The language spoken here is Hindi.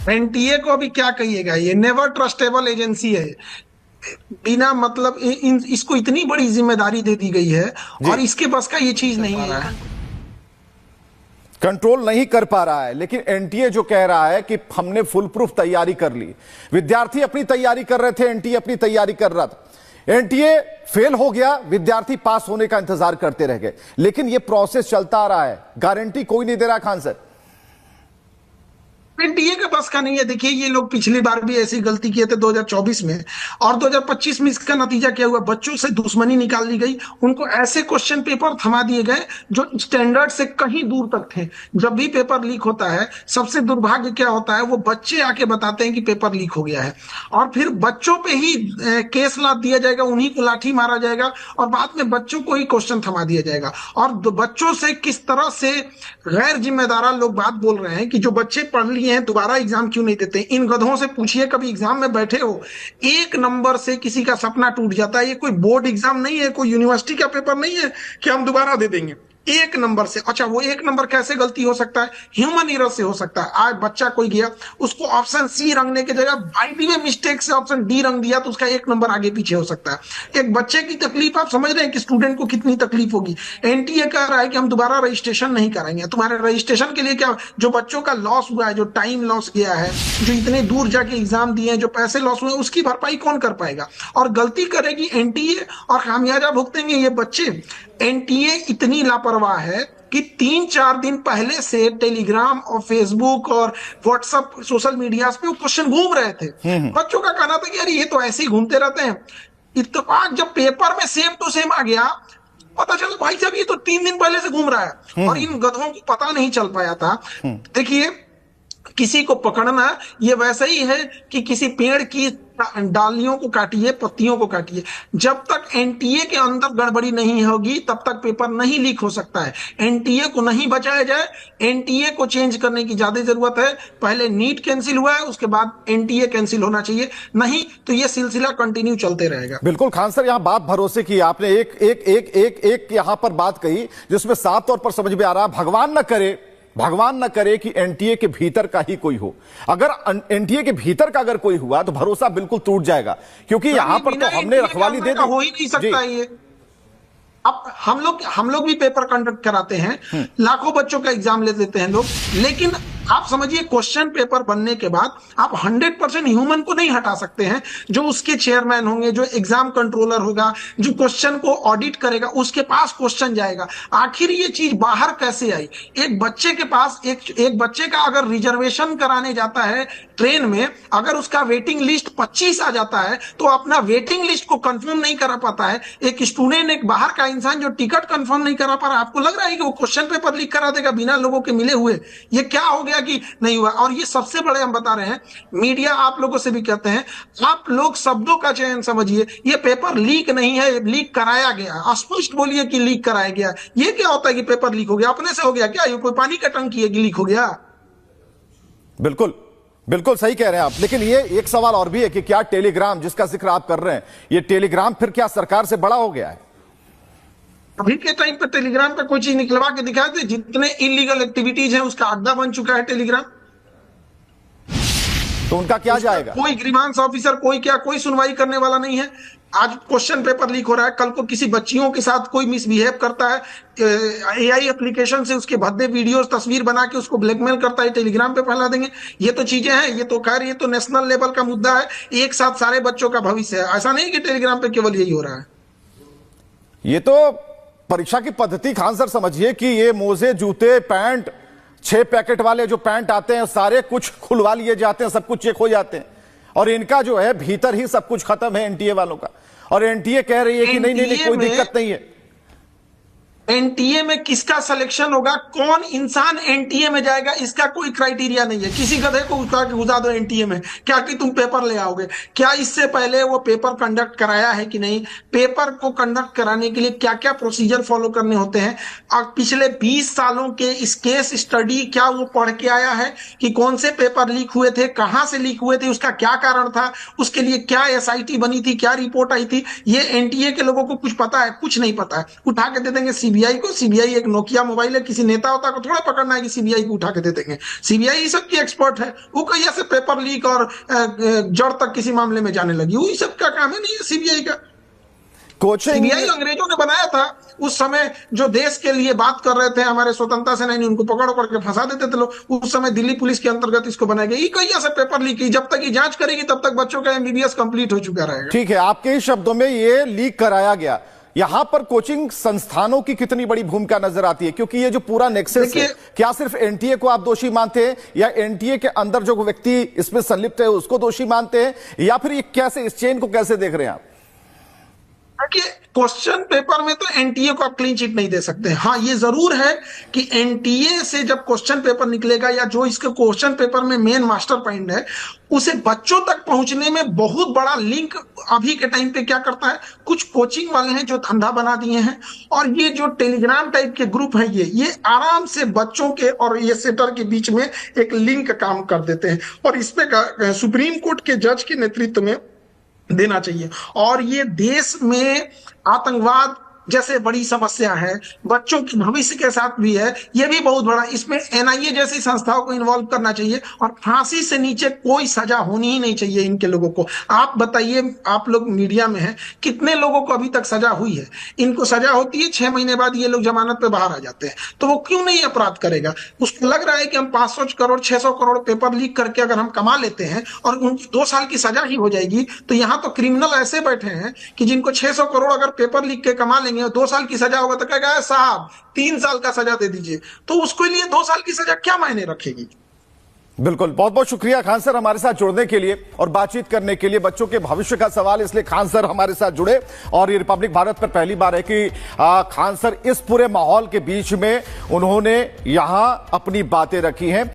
एनटीए को अभी क्या कहिएगा, ये नेवर ट्रस्टेबल एजेंसी है। बिना मतलब इसको इतनी बड़ी जिम्मेदारी दे दी गई है जी, और इसके बस का ये चीज नहीं है। कंट्रोल नहीं कर पा रहा है। लेकिन एनटीए जो कह रहा है कि हमने फुल प्रूफ तैयारी कर ली, विद्यार्थी अपनी तैयारी कर रहे थे, एनटीए अपनी तैयारी कर रहा था, एनटीए फेल हो गया, विद्यार्थी पास होने का इंतजार करते रह गए। लेकिन यह प्रोसेस चलता आ रहा है, गारंटी कोई नहीं दे रहा खान सर। एनटीए का बस का नहीं है। देखिए, ये लोग पिछली बार भी ऐसी गलती किए थे 2024 में, और 2025 में इसका नतीजा क्या हुआ, बच्चों से दुश्मनी निकाल दी गई। उनको ऐसे क्वेश्चन पेपर थमा दिए गए जो स्टैंडर्ड से कहीं दूर तक थे। जब भी पेपर लीक होता है, सबसे दुर्भाग्य क्या होता है, वो बच्चे आके बताते हैं कि पेपर लीक हो गया है, और फिर बच्चों पे ही केस लाद दिया जाएगा, उन्हीं को लाठी मारा जाएगा, और बाद में बच्चों को ही क्वेश्चन थमा दिया जाएगा। और बच्चों से किस तरह से गैर जिम्मेदार लोग बात बोल रहे हैं कि जो बच्चे पढ़ लिए हैं दोबारा एग्जाम क्यों नहीं देते। इन गधों से पूछिए, कभी एग्जाम में बैठे हो, एक नंबर से किसी का सपना टूट जाता है। ये कोई बोर्ड एग्जाम नहीं है, कोई यूनिवर्सिटी का पेपर नहीं है कि हम दोबारा दे देंगे। एक नंबर से, अच्छा वो एक नंबर कैसे गलती हो सकता है, ह्यूमन एरर से हो सकता है। आज बच्चा कोई गया, उसको ऑप्शन सी रंगने की जगह बाई दी वे मिस्टेक से ऑप्शन डी रंग दिया, तो उसका एक नंबर आगे पीछे हो सकता है। एक बच्चे की तकलीफ आप समझ रहे हैं कि स्टूडेंट को कितनी तकलीफ होगी। एनटीए कह रहा है कि हम दोबारा रजिस्ट्रेशन नहीं कराएंगे। तुम्हारे रजिस्ट्रेशन के लिए क्या, जो बच्चों का लॉस हुआ है, जो टाइम लॉस गया है, जो इतने दूर जाके एग्जाम दिए हैं, जो पैसे लॉस हुए, उसकी भरपाई कौन कर पाएगा। और गलती करेगी एनटीए और खामियाजा भुगतेंगे ये बच्चे। एनटीए इतनी लापरवाह है कि 3-4 दिन पहले से टेलीग्राम और फेसबुक और व्हाट्सएप सोशल मीडिया पे वो क्वेश्चन घूम रहे थे। बच्चों का कहना था कि यार ये तो ऐसे ही घूमते रहते हैं। इत्तेफाक जब पेपर में सेम टू सेम आ गया, पता चला भाई साहब ये तो 3 दिन पहले से घूम रहा है, और इन गधों को पता नहीं चल पाया था। देखिए, किसी को पकड़ना ये वैसा ही है कि किसी पेड़ की डालियों को काटिए, पत्तियों को काटिए। जब तक एनटीए के अंदर गड़बड़ी नहीं होगी तब तक पेपर नहीं लीक हो सकता है। एनटीए को नहीं बचाया जाए, एनटीए को चेंज करने की ज्यादा जरूरत है। पहले नीट कैंसिल हुआ है, उसके बाद एनटीए कैंसिल होना चाहिए, नहीं तो यह सिलसिला कंटिन्यू चलते रहेगा। बिल्कुल खान सर, यहां बात भरोसे की आपने, एक एक एक एक एक यहां पर बात कही जिसमें साफ तौर पर समझ में आ रहा, भगवान न करे कि एनटीए के भीतर का ही कोई हो। अगर एनटीए के भीतर का अगर कोई हुआ तो भरोसा बिल्कुल टूट जाएगा, क्योंकि यहां पर तो हमने रखवाली दे दी। हो ही नहीं सकता ये। अब हम लोग भी पेपर कंडक्ट कराते हैं, लाखों बच्चों का एग्जाम ले लेते हैं लोग, लेकिन आप समझिए क्वेश्चन पेपर बनने के बाद आप 100% ह्यूमन को नहीं हटा सकते हैं। जो उसके चेयरमैन होंगे, जो एग्जाम कंट्रोलर होगा, जो क्वेश्चन को ऑडिट करेगा, उसके पास क्वेश्चन जाएगा। आखिर ये चीज बाहर कैसे आई। एक बच्चे के पास एक बच्चे का अगर रिजर्वेशन कराने जाता है ट्रेन में, अगर उसका वेटिंग लिस्ट 25 आ जाता है तो अपना वेटिंग लिस्ट को कंफर्म नहीं करा पाता है। एक स्टूडेंट, एक बाहर का इंसान जो टिकट कंफर्म नहीं करा पा रहा, आपको लग रहा है कि वो क्वेश्चन पेपर लीक करा देगा बिना लोगों के मिले हुए। ये क्या हो गया कि नहीं हुआ। और ये सबसे बड़े हम बता रहे हैं, मीडिया आप लोगों से भी कहते हैं, आप लोग शब्दों का चयन समझिए। ये पेपर लीक नहीं है, लीक कराया गया। स्पष्ट बोलिए कि लीक कराया गया। ये क्या होता है कि पेपर लीक हो गया, अपने से हो गया क्या, ये कोई पानी का टंकी है कि लीक हो गया। बिल्कुल बिल्कुल सही कह रहे हैं आप। लेकिन ये एक सवाल और भी है कि क्या टेलीग्राम जिसका जिक्र आप कर रहे हैं, ये टेलीग्राम फिर क्या सरकार से बड़ा हो गया है? अभी के टाइम पर टेलीग्राम पे कोई चीज निकलवा के दिखाए थे, जितने इलीगल एक्टिविटीज हैं उसका अड्डा बन चुका है टेलीग्राम। तो उनका क्या जाएगा? कोई ग्रीवांस ऑफिसर, कोई क्या, कोई सुनवाई करने वाला नहीं है। आज क्वेश्चन पेपर लीक हो रहा है, कल को किसी बच्चियों के साथ कोई मिसबिहेव करता है, एआई एप्लीकेशन से उसके भद्दे वीडियोस तस्वीर बना के उसको ब्लैकमेल करता है, टेलीग्राम पे फैला देंगे। ये तो चीजें हैं, ये तो खैर ये तो नेशनल लेवल का मुद्दा है, एक साथ सारे बच्चों का भविष्य है। ऐसा नहीं कि टेलीग्राम पे केवल यही हो रहा है। ये तो परीक्षा की पद्धति खान सर समझिए कि ये मोजे, जूते, पैंट, 6 पैकेट वाले जो पैंट आते हैं सारे कुछ खुलवा लिए जाते हैं, सब कुछ चेक हो जाते हैं, और इनका जो है भीतर ही सब कुछ खत्म है एनटीए वालों का। और एनटीए कह रही है कि नहीं नहीं नहीं, कोई दिक्कत नहीं है। एनटीए में किसका सिलेक्शन होगा, कौन इंसान एनटीए में जाएगा, इसका कोई क्राइटेरिया नहीं है। किसी गधे को उठा के घुसा दो एनटीए में, क्या कि तुम पेपर ले आओगे। क्या इससे पहले वो पेपर कंडक्ट कराया है कि नहीं, पेपर को कंडक्ट कराने के लिए क्या क्या प्रोसीजर फॉलो करने होते हैं, और पिछले 20 सालों के इस केस स्टडी क्या वो पढ़ के आया है कि कौन से पेपर लीक हुए थे, कहां से लीक हुए थे, उसका क्या कारण था, उसके लिए क्या एसआईटी बनी थी, क्या रिपोर्ट आई थी। ये एनटीए के लोगों को कुछ पता है? कुछ नहीं पता है। उठा के दे देंगे सीबीआई सीबीआई को? सीबीआई एक नोकिया मोबाइल है, किसी नेता होता को थोड़ा पकड़ना है कि सीबीआई को उठा के दे देंगे। सीबीआई ही सब की एक्सपर्ट है, वो कहीं से पेपर लीक और जड़ तक किसी मामले में जाने लगी, वही सब का काम है, नहीं है सीबीआई का। कोचिंग सीबीआई अंग्रेजों ने बनाया था, उस समय जो देश के लिए बात कर रहे थे, हमारे स्वतंत्रता सेनानी, उनको पकड़ करके फंसा देते थे लोग, उस समय दिल्ली पुलिस के अंतर्गत इसको बनाया गया। ये कहीं से पेपर लीक की, जब तक ये जांच करेगी तब तक बच्चों का एमबीबीएस कंप्लीट हो चुका रहेगा। ठीक है, आपके ही शब्दों में ये लीक कराया गया। यहां पर कोचिंग संस्थानों की कितनी बड़ी भूमिका नजर आती है, क्योंकि ये जो पूरा नेक्सस है, क्या सिर्फ एनटीए को आप दोषी मानते हैं, या एनटीए के अंदर जो व्यक्ति इसमें संलिप्त है उसको दोषी मानते हैं, या फिर ये कैसे, इस चेन को कैसे देख रहे हैं आप? देखिए, क्वेश्चन पेपर में तो एनटीए को आप क्लीन चिट नहीं दे सकते। हाँ, ये जरूर है कि एनटीए से जब क्वेश्चन पेपर निकलेगा, या जो इसके क्वेश्चन पेपर में मेन मास्टर पॉइंट है, उसे बच्चों तक पहुंचने में बहुत बड़ा लिंक अभी के टाइम पे क्या करता है, कुछ कोचिंग वाले हैं जो धंधा बना दिए हैं, और ये जो टेलीग्राम टाइप के ग्रुप हैं, ये आराम से बच्चों के और ये सेटर के बीच में एक लिंक काम कर देते हैं, और इस पे सुप्रीम कोर्ट के जज के नेतृत्व में देना चाहिए। और ये देश में आतंकवाद जैसे बड़ी समस्या है, बच्चों के भविष्य के साथ भी है, ये भी बहुत बड़ा, इसमें एनआईए जैसी संस्थाओं को इन्वॉल्व करना चाहिए, और फांसी से नीचे कोई सजा होनी ही नहीं चाहिए इनके लोगों को। आप बताइए, आप लोग मीडिया में हैं, कितने लोगों को अभी तक सजा हुई है? इनको सजा होती है, 6 महीने बाद ये लोग जमानत पे बाहर आ जाते हैं, तो वो क्यों नहीं अपराध करेगा? उसको लग रहा है कि हम 500 करोड़ 600 करोड़ पेपर लीक करके अगर हम कमा लेते हैं और उनकी 2 साल की सजा ही हो जाएगी, तो यहाँ तो क्रिमिनल ऐसे बैठे हैं कि जिनको 600 करोड़ अगर पेपर लीक के कमा लेंगे, 2 साल की सजा होगा तो कहेगा साहब 3 साल का सजा दे दीजिए, तो उसके लिए 2 साल की सजा क्या मायने रखेगी? बिल्कुल, बहुत बहुत शुक्रिया खान सर हमारे साथ जुड़ने के लिए और बातचीत करने के लिए। बच्चों के भविष्य का सवाल, इसलिए खान सर हमारे साथ जुड़े, और ये रिपब्लिक भारत पर पहली बार है कि खान सर इस पूरे माहौल के बीच में उन्होंने यहां अपनी बातें रखी हैं।